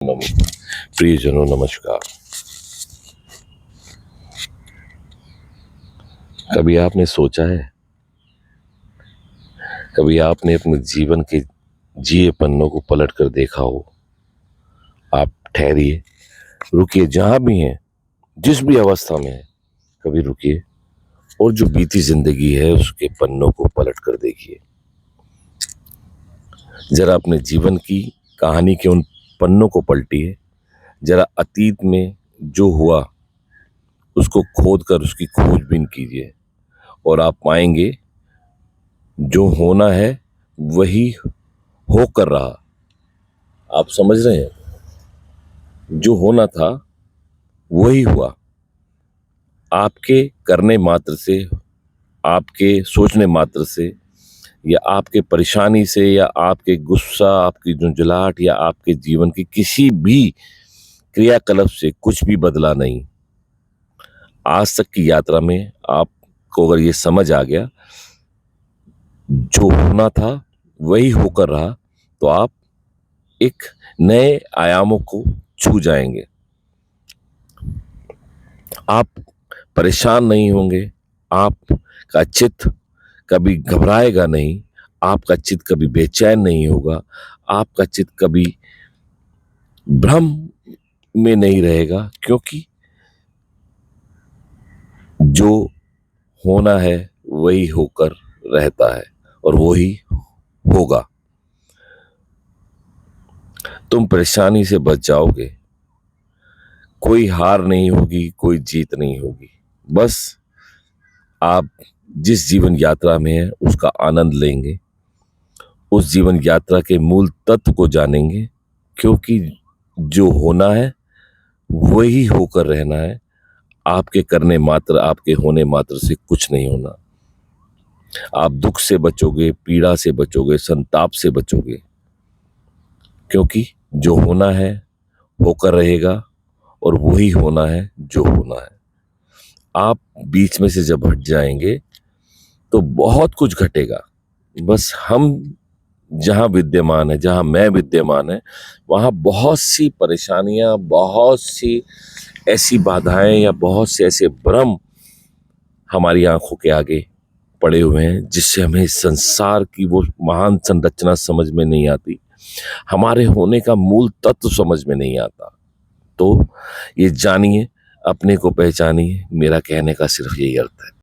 प्रियजनों नमस्कार। कभी आपने सोचा है, कभी आपने अपने जीवन के जिए पन्नों को पलट कर देखा हो? आप ठहरिए, रुकिए, जहां भी हैं, जिस भी अवस्था में है, कभी रुकिए और जो बीती जिंदगी है उसके पन्नों को पलट कर देखिए। जरा अपने जीवन की कहानी के उन पन्नों को पलटिए। जरा अतीत में जो हुआ उसको खोद कर उसकी खोजबीन कीजिए और आप पाएंगे जो होना है वही होकर रहा। आप समझ रहे हैं? जो होना था वही हुआ। आपके करने मात्र से, आपके सोचने मात्र से, या आपके परेशानी से, या आपके गुस्सा, आपकी झुंझलाहट, या आपके जीवन की किसी भी क्रियाकलाप से कुछ भी बदला नहीं। आज तक की यात्रा में आपको अगर ये समझ आ गया जो होना था वही होकर रहा, तो आप एक नए आयामों को छू जाएंगे। आप परेशान नहीं होंगे, आपका चित्त कभी घबराएगा नहीं, आपका चित्त कभी बेचैन नहीं होगा, आपका चित्त कभी भ्रम में नहीं रहेगा, क्योंकि जो होना है वही होकर रहता है और वही होगा। तुम परेशानी से बच जाओगे। कोई हार नहीं होगी, कोई जीत नहीं होगी। बस आप जिस जीवन यात्रा में हैं उसका आनंद लेंगे, उस जीवन यात्रा के मूल तत्व को जानेंगे, क्योंकि जो होना है वही होकर रहना है। आपके करने मात्र, आपके होने मात्र से कुछ नहीं होना। आप दुख से बचोगे, पीड़ा से बचोगे, संताप से बचोगे, क्योंकि जो होना है होकर रहेगा और वही होना है जो होना है। आप बीच में से जब हट जाएंगे तो बहुत कुछ घटेगा। बस हम जहां विद्यमान है, जहां मैं विद्यमान है, वहां बहुत सी परेशानियां, बहुत सी ऐसी बाधाएं या बहुत से ऐसे भ्रम हमारी आंखों के आगे पड़े हुए हैं, जिससे हमें इस संसार की वो महान संरचना समझ में नहीं आती, हमारे होने का मूल तत्व समझ में नहीं आता। तो ये जानिए, अपने को पहचानिए। मेरा कहने का सिर्फ यही अर्थ है।